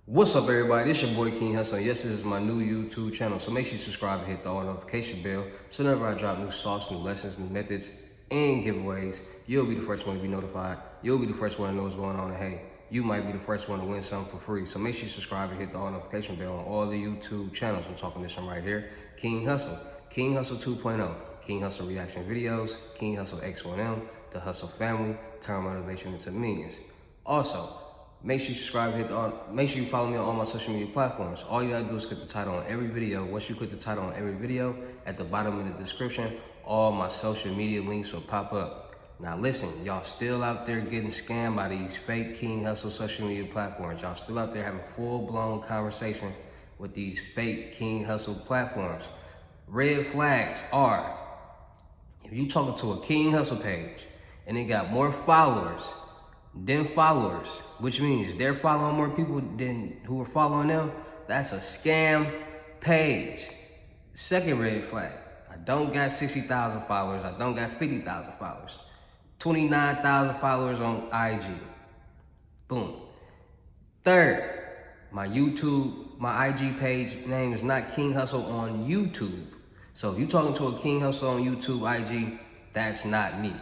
What's up, everybody? This your boy King Hussle. Yes, this is my new YouTube channel, so make sure you subscribe and hit the all notification bell so whenever I drop new sauce, new lessons, new methods, and giveaways, you'll be the first one to be notified. You'll be the first one to know what's going on, and hey, you might be the first one to win something for free. So make sure you subscribe and hit the all notification bell on all the YouTube channels. I'm talking this one right here, King Hussle, King Hussle 2.0, King Hussle reaction videos, King Hussle X1M, the Hussle family, turn motivation into millions. Also, make sure you subscribe, make sure you follow me on all my social media platforms. All you gotta do is click the title on every video. Once you click the title on every video, at the bottom of the description, all my social media links will pop up. Now listen, y'all still out there getting scammed by these fake King Hussle social media platforms. Y'all still out there having full-blown conversation with these fake King Hussle platforms. Red flags are, if you talking to a King Hussle page and they got more followers, which means they're following more people than who are following them, that's a scam page. Second red flag, I don't got 60,000 followers, I don't got 50,000 followers, 29,000 followers on IG. Boom. Third, my IG page name is not King Hussle on YouTube. So if you're talking to a King Hussle on YouTube IG, that's not me.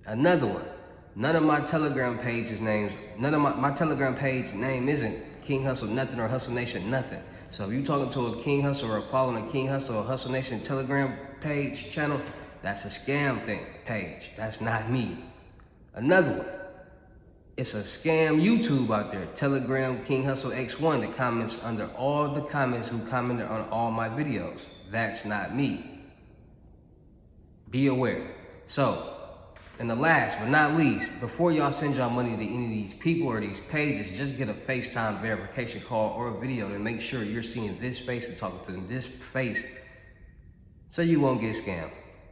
Another one. None of my Telegram pages names, my Telegram page name isn't King Hussle nothing or Hussle Nation nothing. So if you talking to a King Hussle or following a King Hussle or Hussle Nation Telegram page channel, that's a scam page. That's not me. Another one. It's a scam YouTube out there. Telegram King Hussle X1 that comments under all the comments who commented on all my videos. That's not me. Be aware. So, and the last but not least, before y'all send y'all money to any of these people or these pages, just get a FaceTime verification call or a video to make sure you're seeing this face and talking to this face so you won't get scammed.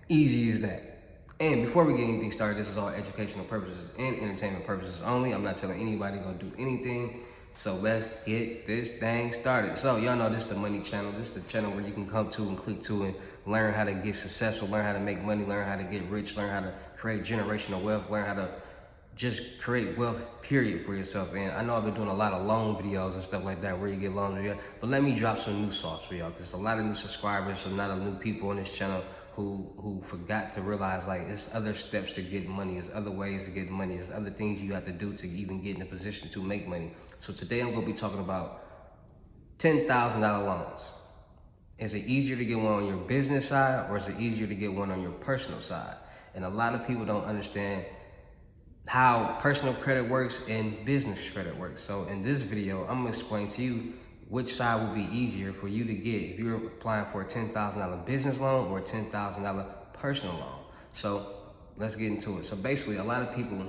Easy as that. And before we get anything started, this is all educational purposes and entertainment purposes only. I'm not telling anybody to go do anything. So let's get this thing started. So y'all know this is the money channel. This is the channel where you can come to and click to and learn how to get successful, learn how to make money, learn how to get rich, learn how to create generational wealth, learn how to just create wealth, period, for yourself. And I know I've been doing a lot of loan videos and stuff like that where you get loans, but let me drop some new sauce for y'all, because there's a lot of new subscribers, so a lot of new people on this channel who forgot to realize, like, there's other steps to get money, there's other ways to get money, there's other things you have to do to even get in a position to make money. So today I'm gonna be talking about $10,000 loans. Is it easier to get one on your business side, or is it easier to get one on your personal side? And a lot of people don't understand how personal credit works and business credit works. So in this video, I'm gonna explain to you which side would be easier for you to get if you're applying for a $10,000 business loan or a $10,000 personal loan. So let's get into it. So basically, a lot of people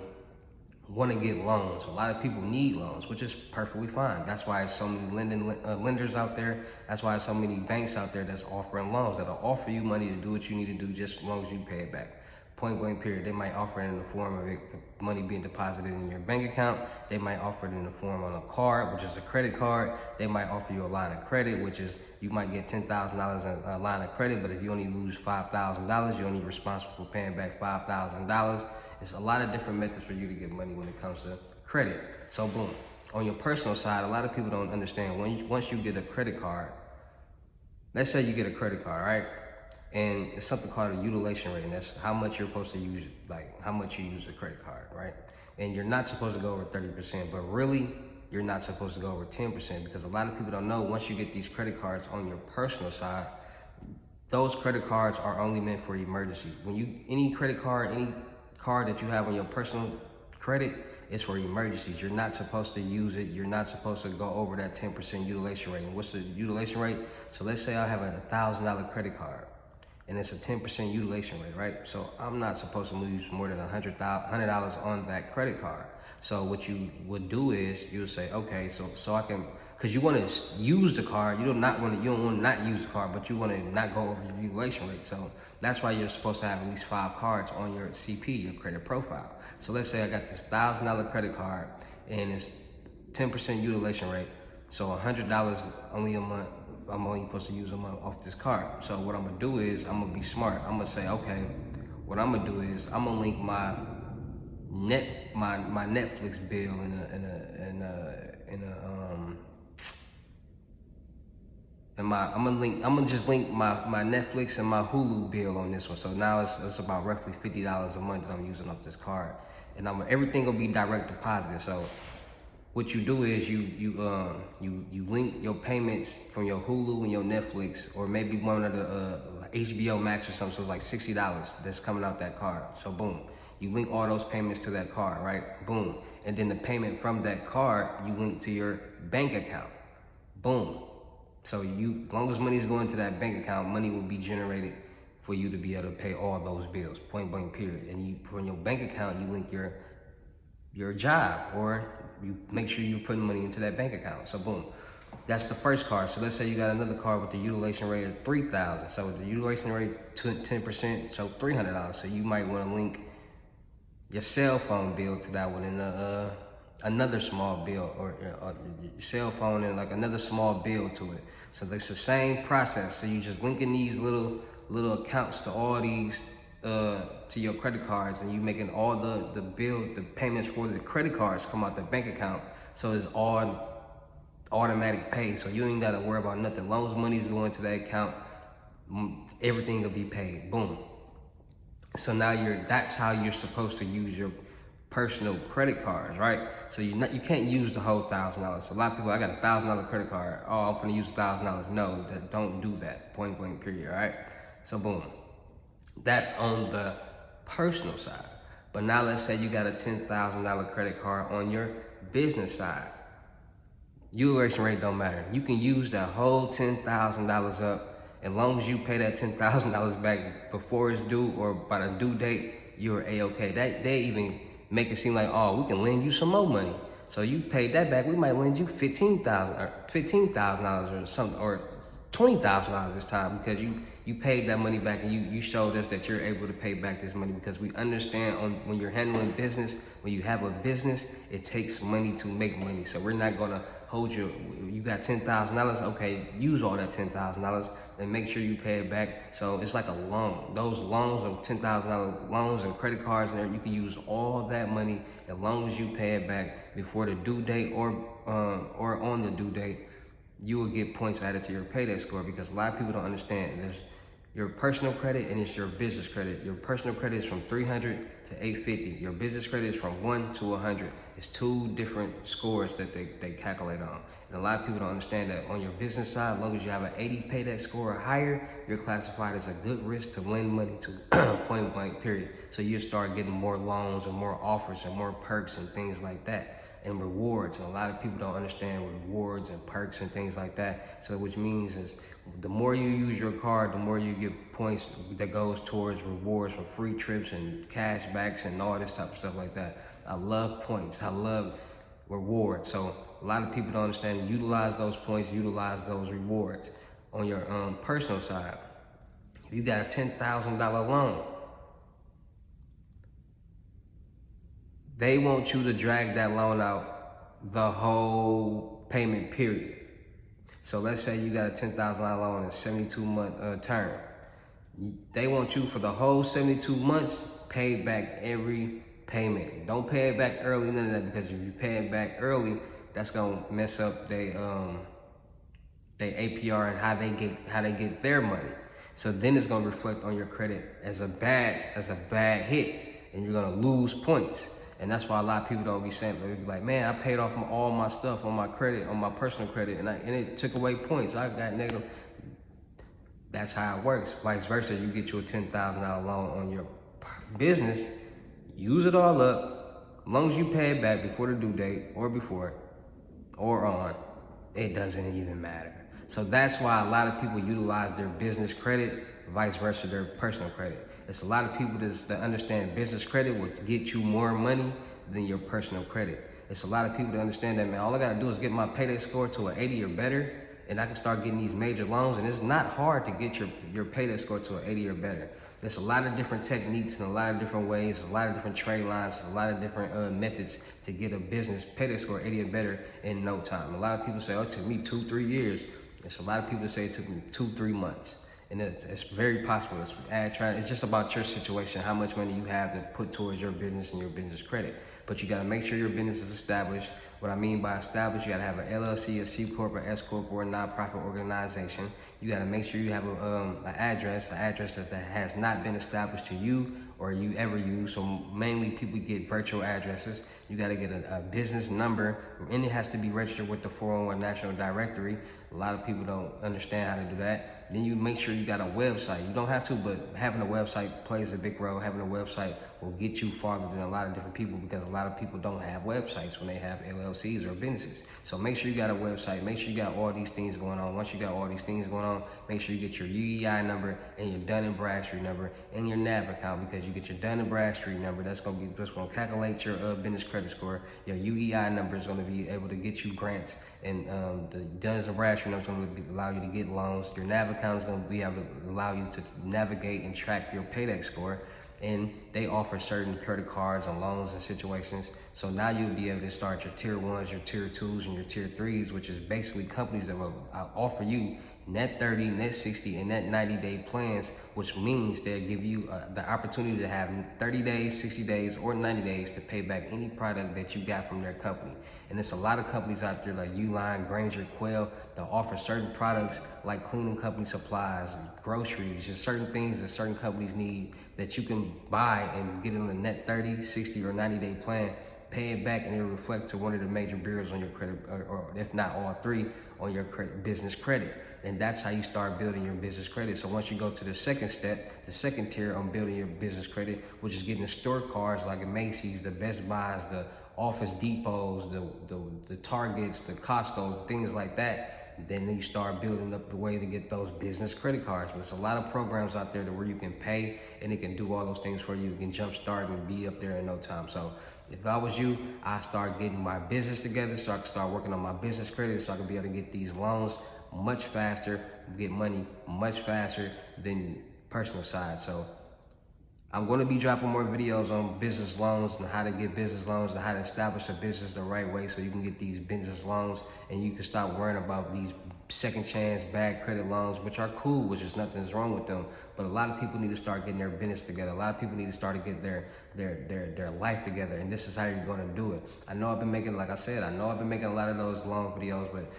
want to get loans. A lot of people need loans, which is perfectly fine. That's why there's so many lenders out there. That's why there's so many banks out there that's offering loans, that'll offer you money to do what you need to do just as long as you pay it back. Point blank period. They might offer it in the form of the money being deposited in your bank account. They might offer it in the form on a card, which is a credit card. They might offer you a line of credit, which is you might get $10,000 in a line of credit, but if you only lose $5,000, you're only responsible for paying back $5,000. It's a lot of different methods for you to get money when it comes to credit. So boom. On your personal side, a lot of people don't understand once you get a credit card, let's say you get a credit card, right? And it's something called a utilization rate, and that's how much you're supposed to use, like how much you use a credit card, right? And you're not supposed to go over 30%, but really, you're not supposed to go over 10%, because a lot of people don't know, once you get these credit cards on your personal side, those credit cards are only meant for emergency. Any credit card, any card that you have on your personal credit is for emergencies. You're not supposed to use it. You're not supposed to go over that 10% utilization rate. And what's the utilization rate? So let's say I have a $1,000 credit card, and it's a 10% utilization rate, right? So I'm not supposed to lose more than $100 on that credit card. So what you would do is you would say, okay, so I can, because you want to use the card, you don't want to not use the card, but you want to not go over your utilization rate. So that's why you're supposed to have at least 5 cards on your CP, your credit profile. So let's say I got this $1,000 credit card and it's 10% utilization rate. So $100 only a month, I'm only supposed to use a month off this card. So what I'm gonna do is I'm gonna be smart. I'm gonna say, okay, what I'm gonna do is I'm gonna link my Netflix bill in a I'm gonna just link my Netflix and my Hulu bill on this one. So now it's about roughly $50 a month that I'm using off this card, and everything will be direct deposited. So what you do is you link your payments from your Hulu and your Netflix, or maybe one of the HBO Max or something. So it's like $60 that's coming out that card. So boom, you link all those payments to that card, right? Boom, and then the payment from that card you link to your bank account. Boom. So as long as money is going to that bank account, money will be generated for you to be able to pay all those bills, point blank period. And from your bank account, you link your job, or you make sure you're putting money into that bank account. So boom, that's the first card. So let's say you got another card with the utilization rate of $3,000. So the utilization rate 10%, so $300. So you might want to link your cell phone bill to that one, and another small bill, or your cell phone and like another small bill to it. So it's the same process. So you just linking these little accounts to all these to your credit cards, and you making all the payments for the credit cards come out the bank account. So it's all automatic pay. So you ain't gotta worry about nothing. As long as money's going to that account, everything will be paid. Boom. So now that's how you're supposed to use your personal credit cards, right? So you can't use the whole $1,000. So a lot of people, I got a $1,000 credit card. Oh, I'm gonna use $1,000. No, don't do that. Point blank period. All right. So boom, that's on the personal side. But now let's say you got a $10,000 credit card on your business side. Utilization rate don't matter. You can use that whole $10,000 up. As long as you pay that $10,000 back before it's due or by the due date, you're A-okay. They even make it seem like, oh, we can lend you some more money. So you paid that back, we might lend you $15,000 or something, or $20,000 this time, because you paid that money back, and you showed us that you're able to pay back this money, because we understand when you're handling business, when you have a business, it takes money to make money. So we're not gonna hold you got $10,000, okay, use all that $10,000 and make sure you pay it back. So it's like a loan. Those loans of $10,000 loans and credit cards, and you can use all that money as long as you pay it back before the due date or on the due date. You will get points added to your payday score, because a lot of people don't understand. There's your personal credit and it's your business credit. Your personal credit is from 300 to 850. Your business credit is from 1 to 100. It's two different scores that they calculate on. And a lot of people don't understand that on your business side, as long as you have an 80 payday score or higher, you're classified as a good risk to lend money to, point blank period. So you start getting more loans and more offers and more perks and things like that. And rewards, and a lot of people don't understand rewards and perks and things like that. So which means is the more you use your card, the more you get points that goes towards rewards from free trips and cash backs and all this type of stuff like that. I love points. I love rewards. So a lot of people don't understand. Utilize those points, utilize those rewards. On your personal side, if you got a $10,000 loan, they want you to drag that loan out the whole payment period. So let's say you got a $10,000 loan in a 72-month term. They want you for the whole 72 months, pay back every payment. Don't pay it back early, none of that, because if you pay it back early, that's gonna mess up their APR and how they get their money. So then it's gonna reflect on your credit as a bad hit, and you're gonna lose points. And that's why a lot of people don't be saying, they be like, man, I paid off all my stuff on my credit, on my personal credit, and it took away points. I got negative. That's how it works. Vice versa, you get you a $10,000 loan on your business, use it all up. As long as you pay it back before the due date, or before, or on, it doesn't even matter. So that's why a lot of people utilize their business credit, vice versa, their personal credit. It's a lot of people that understand business credit will get you more money than your personal credit. It's a lot of people that understand that, man, all I gotta do is get my payday score to an 80 or better, and I can start getting these major loans. And it's not hard to get your payday score to an 80 or better. There's a lot of different techniques and a lot of different ways, a lot of different trade lines, a lot of different methods to get a business payday score 80 or better in no time. A lot of people say, oh, it took me 2-3 years. There's a lot of people that say it took me 2-3 months. And it's very possible. It's just about your situation, how much money you have to put towards your business and your business credit. But you got to make sure your business is established. What I mean by established, you got to have an LLC, a C Corp, or S Corp, or a nonprofit organization. You got to make sure you have an address that has not been established to you or you ever use. So mainly people get virtual addresses. You got to get a business number, and it has to be registered with the 401 National Directory. A lot of people don't understand how to do that. Then you make sure you got a website. You don't have to, but having a website plays a big role. Having a website will get you farther than a lot of different people, because a lot of people don't have websites when they have LLCs or businesses. So make sure you got a website. Make sure you got all these things going on. Once you got all these things going on, make sure you get your UEI number and your Dun & Bradstreet number and your NAB account, because you get your Dun & Bradstreet number. That's gonna calculate your business credit score. Your UEI number is gonna be able to get you grants, and the Dun & Bradstreet number is gonna allow you to get loans. Your NAB account is gonna be able to allow you to navigate and track your paydex score. And they offer certain credit cards and loans and situations. So now you'll be able to start your tier 1s, your tier 2s, and your tier 3s, which is basically companies that will offer you net 30, net 60, and net 90-day plans, which means they'll give you the opportunity to have 30 days, 60 days, or 90 days to pay back any product that you got from their company. And there's a lot of companies out there like Uline, Granger, Quail, that offer certain products like cleaning company supplies, groceries, just certain things that certain companies need that you can buy and get on a net 30, 60, or 90-day plan, pay it back, and it'll reflect to one of the major bureaus on your credit, or if not all three, on your business credit. And that's how you start building your business credit. So once you go to the second step, the second tier on building your business credit, which is getting the store cards like Macy's, the Best Buys, the Office Depots, the Targets, the Costco, things like that, then you start building up the way to get those business credit cards. But there's a lot of programs out there where you can pay and it can do all those things for you. You can jump start and be up there in no time. So if I was you, I'd start getting my business together, so I can start working on my business credit, so I can be able to get these loans much faster, get money much faster than personal side. So I'm going to be dropping more videos on business loans and how to get business loans and how to establish a business the right way so you can get these business loans and you can stop worrying about these second chance bad credit loans, which are cool, which is nothing's wrong with them. But a lot of people need to start getting their business together. A lot of people need to start to get their life together, and this is how you're going to do it. I know I've been making, like I said, a lot of those long videos, but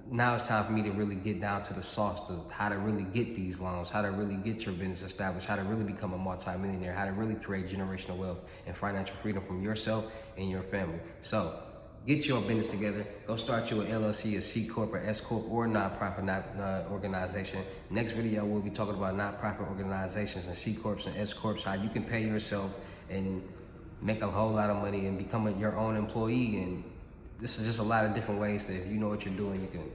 now it's time for me to really get down to the sauce of how to really get these loans, how to really get your business established, how to really become a multi-millionaire, how to really create generational wealth and financial freedom from yourself and your family. So get your business together. Go start you an LLC, a C Corp, or S Corp, or a nonprofit organization. Next video, we'll be talking about nonprofit organizations and C Corps and S Corps, how you can pay yourself and make a whole lot of money and become your own employee. And this is just a lot of different ways that if you know what you're doing, you can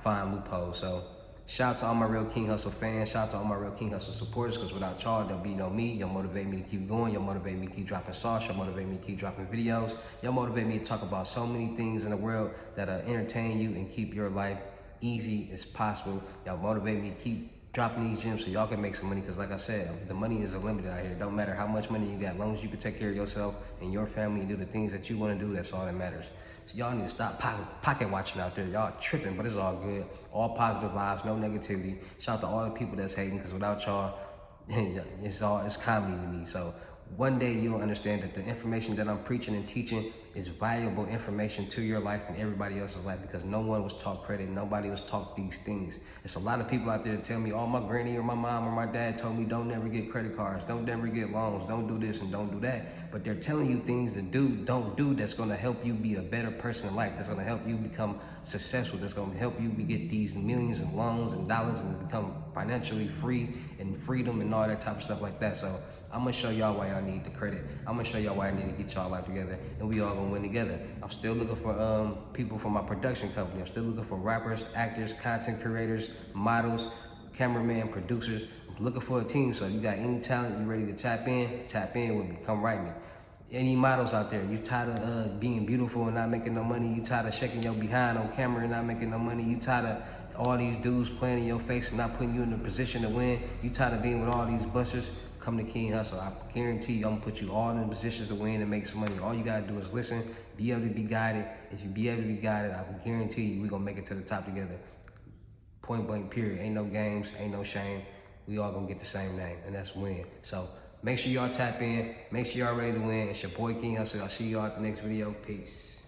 find loopholes. So shout out to all my Real King Hussle fans. Shout out to all my Real King Hussle supporters, because without y'all, there'll be no me. Y'all motivate me to keep going. Y'all motivate me to keep dropping sauce. Y'all motivate me to keep dropping videos. Y'all motivate me to talk about so many things in the world that entertain you and keep your life easy as possible. Y'all motivate me to keep dropping these gems so y'all can make some money, because like I said, the money is unlimited out here. It don't matter how much money you got, as long as you can take care of yourself and your family and do the things that you want to do, that's all that matters. So y'all need to stop pocket watching out there. Y'all tripping, but it's all good. All positive vibes, no negativity. Shout out to all the people that's hating, because without y'all, it's comedy to me. So one day you'll understand that the information that I'm preaching and teaching is valuable information to your life and everybody else's life, because no one was taught credit. Nobody was taught these things. It's a lot of people out there that tell me, oh, my granny or my mom or my dad told me don't never get credit cards, don't never get loans, don't do this and don't do that. But they're telling you things that don't do that's going to help you be a better person in life, that's going to help you become successful, that's going to help you get these millions and loans and dollars and become financially free and freedom and all that type of stuff like that. So I'm going to show y'all why y'all need the credit. I'm going to show y'all why I need to get y'all life together, and we all going to win together. I'm still looking for people for my production company. I'm still looking for rappers, actors, content creators, models, cameramen, producers. I'm looking for a team. So if you got any talent, you ready to tap in with me. Come write me. Any models out there, you tired of being beautiful and not making no money? You tired of shaking your behind on camera and not making no money? You tired of all these dudes playing in your face and not putting you in a position to win? You tired of being with all these busters? Come to King Hussle. I guarantee you, I'm gonna put you all in positions to win and make some money. All you gotta do is listen, be able to be guided. If you be able to be guided, I can guarantee you we're gonna make it to the top together. Point blank, period. Ain't no games, ain't no shame. We all gonna get the same name, and that's win. So make sure y'all tap in. Make sure y'all ready to win. It's your boy King Hussle. I'll see y'all at the next video. Peace.